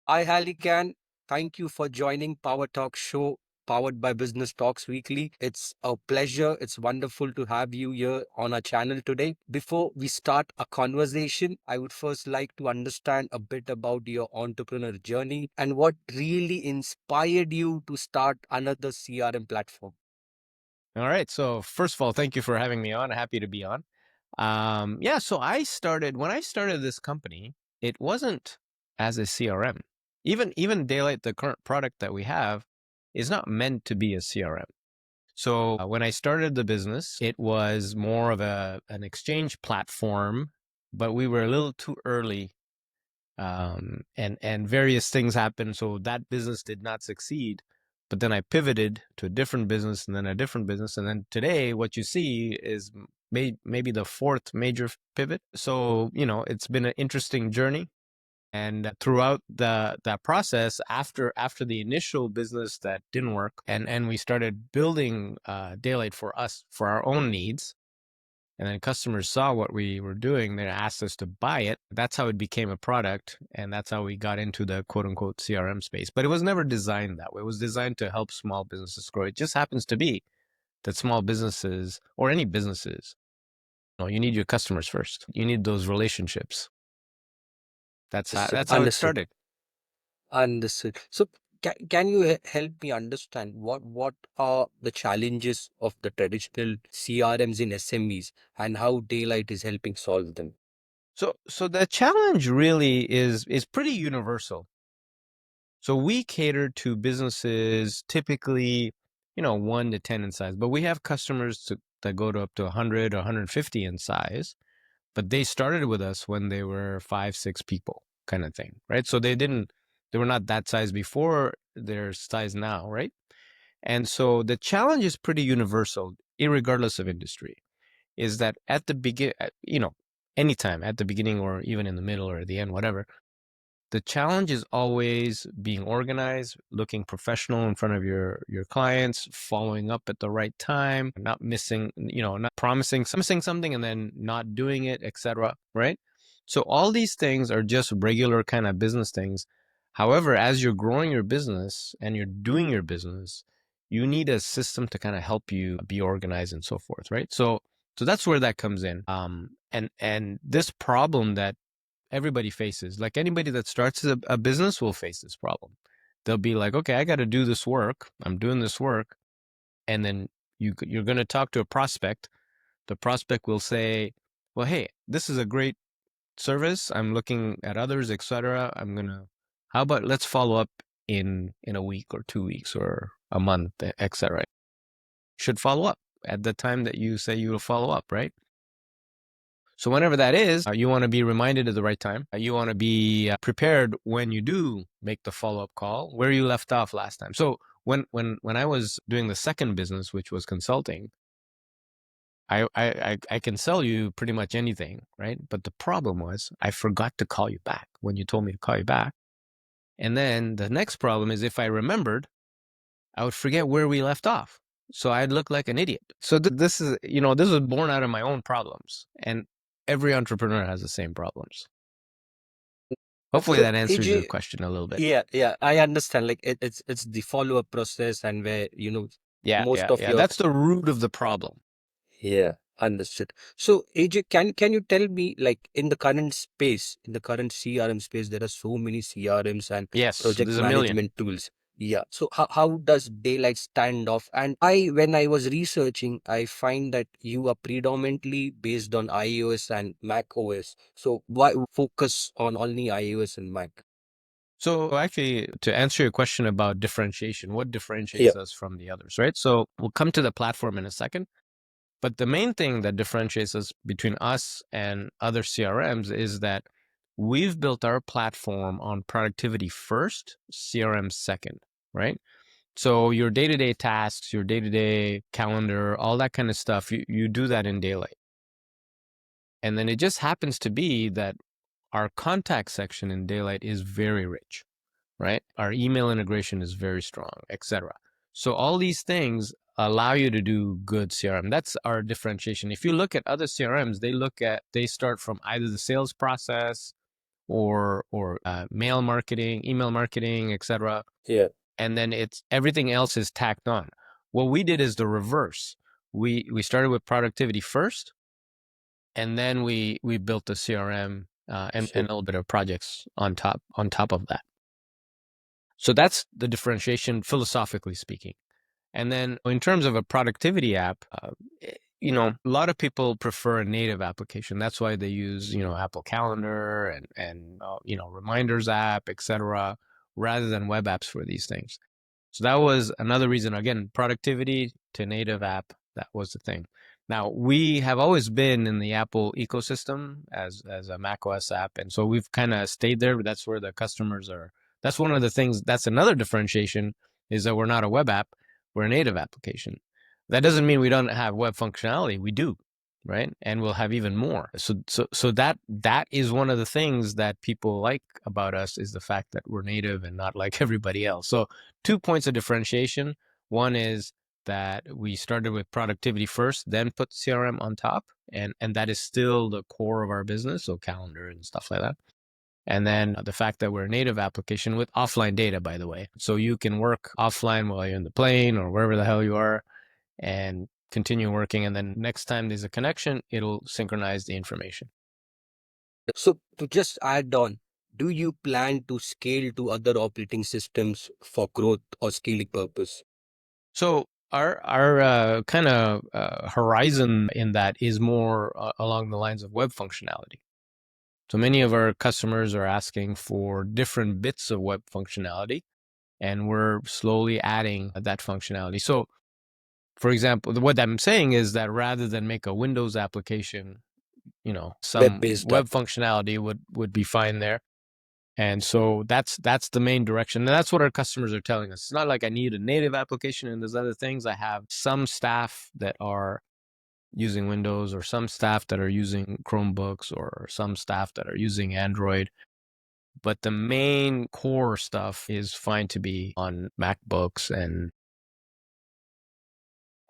Hi, Alykhan. Thank you for joining PowerTalk Show, powered by Business Talks Weekly. It's a pleasure. It's wonderful to have you here on our channel today. Before we start a conversation, I would first like to understand a bit about your entrepreneur journey and what really inspired you to start another CRM platform. All right. So first of all, thank you for having me on. Happy to be on. Yeah. So when I started this company, it wasn't as a CRM. Even Daylight, the current product that we have, is not meant to be a CRM. So when I started the business, it was more of an exchange platform, but we were a little too early. And various things happened, so that business did not succeed. But then I pivoted to a different business, and then a different business, and then today, what you see is maybe the fourth major pivot. So it's been an interesting journey, and throughout that process, after the initial business that didn't work, and we started building Daylight for us for our own needs. And then customers saw what we were doing. They asked us to buy it. That's how it became a product. And that's how we got into the quote unquote CRM space. But it was never designed that way. It was designed to help small businesses grow. It just happens to be that small businesses or any businesses, you need your customers first. You need those relationships. Understood. That's how it Understood. started. Understood. So, can you help me understand what are the challenges of the traditional CRMs in SMEs and how Daylight is helping solve them? So the challenge really is pretty universal. So we cater to businesses typically, 1 to 10 in size, but we have customers that go to up to 100 or 150 in size, but they started with us when they were 5, 6 people kind of thing, right? So they were not that size before their size now, right? And so the challenge is pretty universal, irregardless of industry, is that at the begin, anytime at the beginning or even in the middle or at the end, whatever, the challenge is always being organized, looking professional in front of your clients, following up at the right time, not missing, not promising something and then not doing it, etc. Right? So all these things are just regular kind of business things. However, as you're growing your business and you're doing your business, you need a system to kind of help you be organized and so forth, right? So that's where that comes in. And this problem that everybody faces. Like anybody that starts a business will face this problem. They'll be like, okay, I got to do this work. I'm doing this work. And then you're going to talk to a prospect. The prospect will say, well, hey, this is a great service. I'm looking at others, etc. How about let's follow up in a week or 2 weeks or a month, etc. Should follow up at the time that you say you will follow up, right? So whenever that is, you want to be reminded at the right time. You want to be prepared when you do make the follow-up call where you left off last time. So when I was doing the second business, which was consulting, I can sell you pretty much anything, right? But the problem was I forgot to call you back when you told me to call you back. And then the next problem is if I remembered, I would forget where we left off. So I'd look like an idiot. So this is, this was born out of my own problems. And every entrepreneur has the same problems. Hopefully So, that answers your AJ, question a little bit. yeah, I understand. Like it's the follow-up process and where Yeah, most yeah, of yeah. your That's the root of the problem. yeah, understood. So, AJ, can you tell me, like, in the current space, in the current CRM space, there are so many CRMs and Yes, project there's a million. management tools. Yeah. So how does Daylight stand off? And when I was researching, I find that you are predominantly based on iOS and Mac OS. So why focus on only iOS and Mac? So actually, to answer your question about differentiation, what Yeah. differentiates us from the others, right? So we'll come to the platform in a second. But the main thing that differentiates us between us and other CRMs is that we've built our platform on productivity first, CRM second, right? So your day-to-day tasks, your day-to-day calendar, all that kind of stuff, you do that in Daylight. And then it just happens to be that our contact section in Daylight is very rich, right? Our email integration is very strong, etc. So all these things allow you to do good CRM. That's our differentiation. If you look at other CRMs, they start from either the sales process or mail marketing, email marketing, etc. Yeah. And then it's everything else is tacked on. What we did is the reverse. We started with productivity first, and then we built the CRM and a little bit of projects on top of that. So that's the differentiation philosophically speaking. And then in terms of a productivity app, a lot of people prefer a native application. That's why they use, Apple Calendar and reminders app, etc., rather than web apps for these things. So that was another reason. Again, productivity to native app, that was the thing. Now, we have always been in the Apple ecosystem as a macOS app. And so we've kind of stayed there. That's where the customers are. That's one of the things. That's another differentiation, is that we're not a web app. We're a native application. That doesn't mean we don't have web functionality. We do, right? And we'll have even more. So that is one of the things that people like about us, is the fact that we're native and not like everybody else. So 2 points of differentiation. One is that we started with productivity first, then put CRM on top, and that is still the core of our business, so calendar and stuff like that. And then the fact that we're a native application with offline data, by the way. So you can work offline while you're in the plane or wherever the hell you are and continue working. And then next time there's a connection, it'll synchronize the information. So to just add on, do you plan to scale to other operating systems for growth or scaling purpose? So our kind of horizon in that is more along the lines of web functionality. So many of our customers are asking for different bits of web functionality, and we're slowly adding that functionality. So, for example, what I'm saying is that rather than make a Windows application, some Web-based web app. functionality would be fine there. And so that's the main direction. And that's what our customers are telling us. It's not like I need a native application and there's other things. I have some staff that are using Windows, or some staff that are using Chromebooks, or some staff that are using Android. But the main core stuff is fine to be on MacBooks and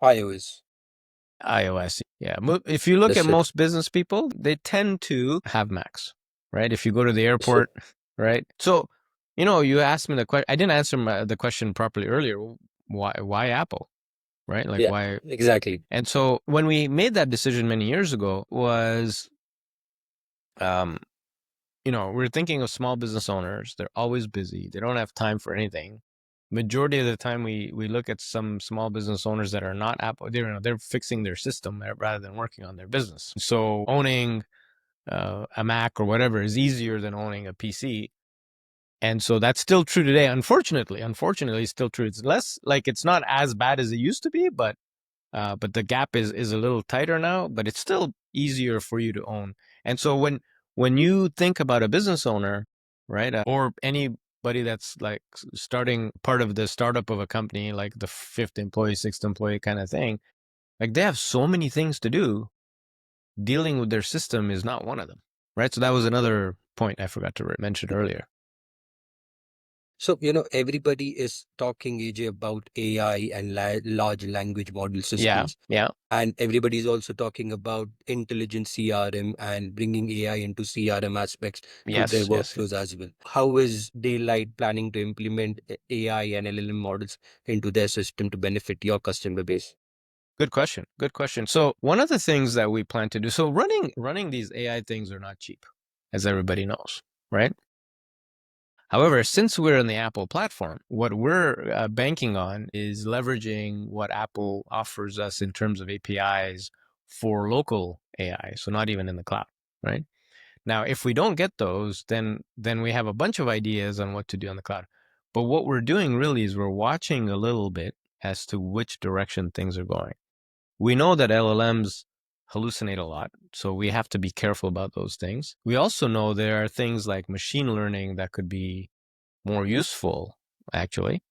iOS. iOS. Yeah. If you look at Understood. most business people, they tend to have Macs, right? If you go to the Understood. airport, right? So, you asked me the question. I didn't answer the question properly earlier. Why Apple, right? Like Yeah, why? exactly. And so when we made that decision many years ago, was, um, we're thinking of small business owners. They're always busy. They don't have time for anything. Majority of the time, we look at some small business owners that are not Apple. They're fixing their system rather than working on their business. So owning a Mac or whatever is easier than owning a PC. And so that's still true today. Unfortunately, it's still true. It's less, like, it's not as bad as it used to be, but the gap is a little tighter now, but it's still easier for you to own. And so when you think about a business owner, right, or anybody that's like starting part of the startup of a company, like the fifth employee, sixth employee kind of thing, like they have so many things to do. Dealing with their system is not one of them, right? So that was another point I forgot to mention earlier. So, everybody is talking, AJ, about AI and large language model Yeah, systems. yeah, And everybody is also talking about intelligent CRM and bringing AI into CRM aspects to their yes, yes. workflows as well. How is Daylight planning to implement AI and LLM models into their system to benefit your customer base? Good question. Good question. So one of the things that we plan to do, so running these AI things are not cheap, as everybody knows, right? However, since we're in the Apple platform, what we're banking on is leveraging what Apple offers us in terms of APIs for local AI, so not even in the cloud, right? Now, if we don't get those, then we have a bunch of ideas on what to do on the cloud. But what we're doing really is we're watching a little bit as to which direction things are going. We know that LLMs hallucinate a lot, so we have to be careful about those things. We also know there are things like machine learning that could be more useful, actually.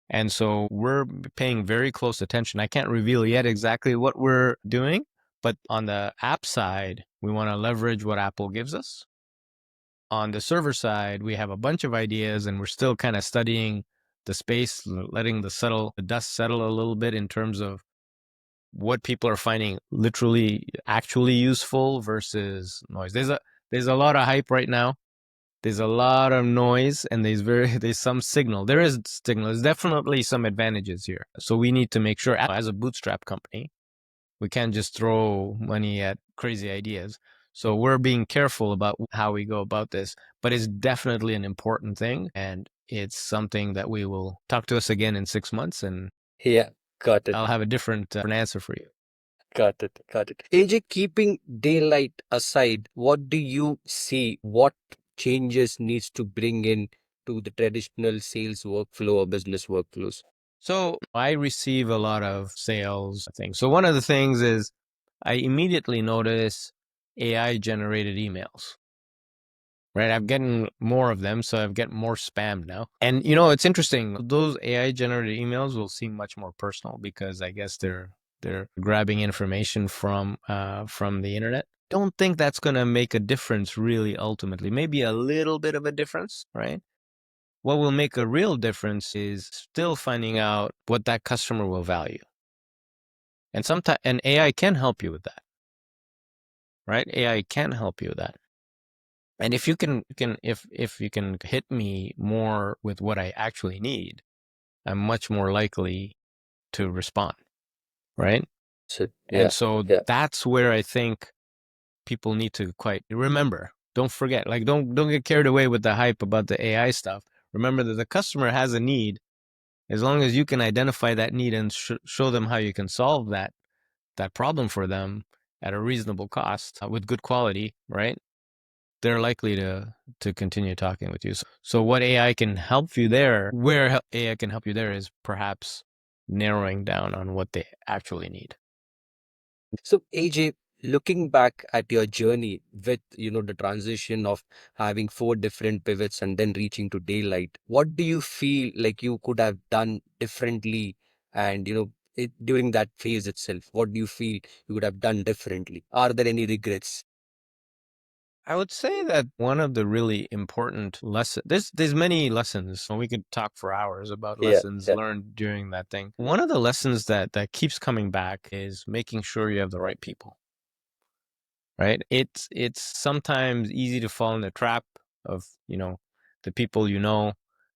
And so we're paying very close attention. I can't reveal yet exactly what we're doing, but on the app side, we want to leverage what Apple gives us. On the server side, we have a bunch of ideas, and we're still kind of studying the space, letting the dust settle a little bit in terms of what people are finding literally actually useful versus noise. There's a lot of hype right now, there's a lot of noise and there's some signal. There is signal. There's definitely some advantages here. So we need to make sure, as a bootstrap company, we can't just throw money at crazy ideas. So we're being careful about how we go about this, but it's definitely an important thing. And it's something that we will talk to us again in 6 months, and Yeah, got it. I'll have a different answer for you. Got it. Got it. AJ, keeping daylight aside, what do you see? What changes needs to bring in to the traditional sales workflow or business workflows? So I receive a lot of sales things. So one of the things is I immediately notice AI generated emails. Right, I'm getting more of them, so I've get more spam now. And it's interesting. Those AI generated emails will seem much more personal because I guess they're grabbing information from the internet. Don't think that's going to make a difference really ultimately. Maybe a little bit of a difference, right? What will make a real difference is still finding out what that customer will value. And sometimes and AI can help you with that, right? AI can help you with that. And if you can if you can hit me more with what I actually need, I'm much more likely to respond, right? So, And yeah, so yeah, that's where I think people need to quite remember. Don't forget, like don't get carried away with the hype about the AI stuff. Remember that the customer has a need. As long as you can identify that need and show them how you can solve that problem for them at a reasonable cost with good quality, right? They're likely to continue talking with you. So what AI can help you there, where AI can help you there is perhaps narrowing down on what they actually need. So, AJ, looking back at your journey with, the transition of having four different pivots and then reaching to daylight, what do you feel like you could have done differently? And, during that phase itself, what do you feel you would have done differently? Are there any regrets? I would say that one of the really important lessons, there's many lessons, and we could talk for hours about Yeah, lessons yeah, learned during that thing. One of the lessons that keeps coming back is making sure you have the right people. Right? It's sometimes easy to fall in the trap of, the people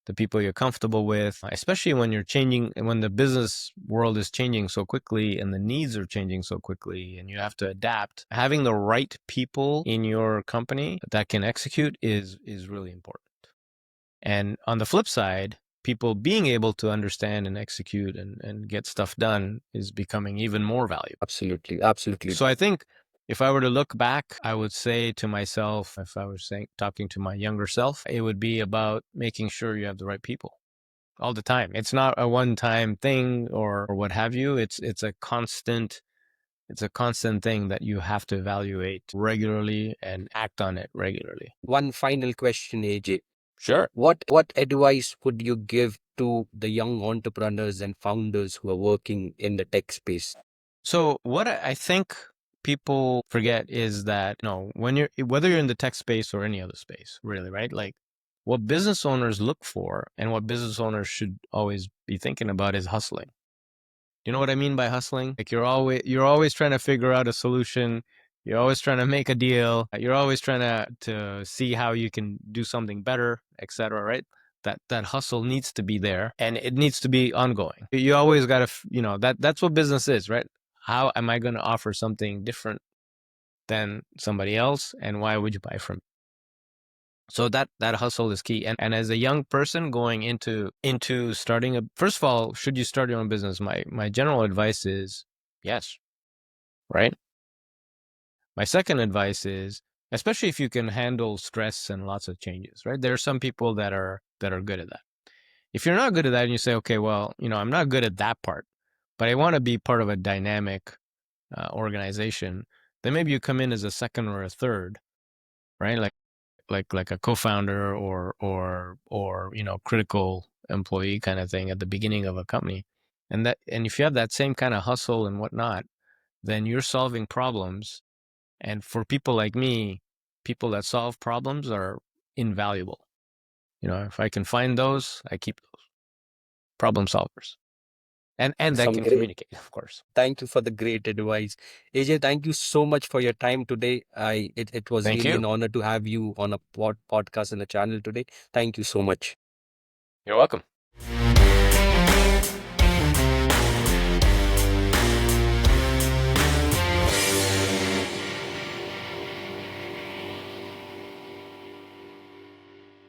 the people you're comfortable with, especially when you're changing and when the business world is changing so quickly and the needs are changing so quickly and you have to adapt. Having the right people in your company that can execute is really important. And on the flip side, people being able to understand and execute and get stuff done is becoming even more valuable. absolutely, absolutely. So I think if I were to look back, I would say to myself, if I was talking to my younger self, it would be about making sure you have the right people all the time. It's not a one-time thing or what have you. It's a constant thing that you have to evaluate regularly and act on it regularly. One final question, AJ. Sure. What advice would you give to the young entrepreneurs and founders who are working in the tech space? So what I think people forget is that, whether you're in the tech space or any other space, really, right? Like what business owners look for and what business owners should always be thinking about is hustling. You know what I mean by hustling? Like you're always trying to figure out a solution. You're always trying to make a deal. You're always trying to see how you can do something better, etc. Right? That hustle needs to be there and it needs to be ongoing. You always got to, that's what business is, right? How am I going to offer something different than somebody else, and why would you buy from me? So that hustle is key. And as a young person going into starting first of all, should you start your own business? My general advice is yes, right? My second advice is, especially if you can handle stress and lots of changes, right? There are some people that are good at that. If you're not good at that and you say, okay, well, I'm not good at that part, but I want to be part of a dynamic organization, then maybe you come in as a second or a third, right? Like a co-founder or critical employee kind of thing at the beginning of a company. And if you have that same kind of hustle and whatnot, then you're solving problems. And for people like me, people that solve problems are invaluable. If I can find those, I keep those problem solvers. and that Some can great. communicate, of course. Thank you for the great advice. AJ, thank you so much for your time today. It was Thank really you. an honor to have you on a podcast and a channel today. Thank you so much. You're welcome.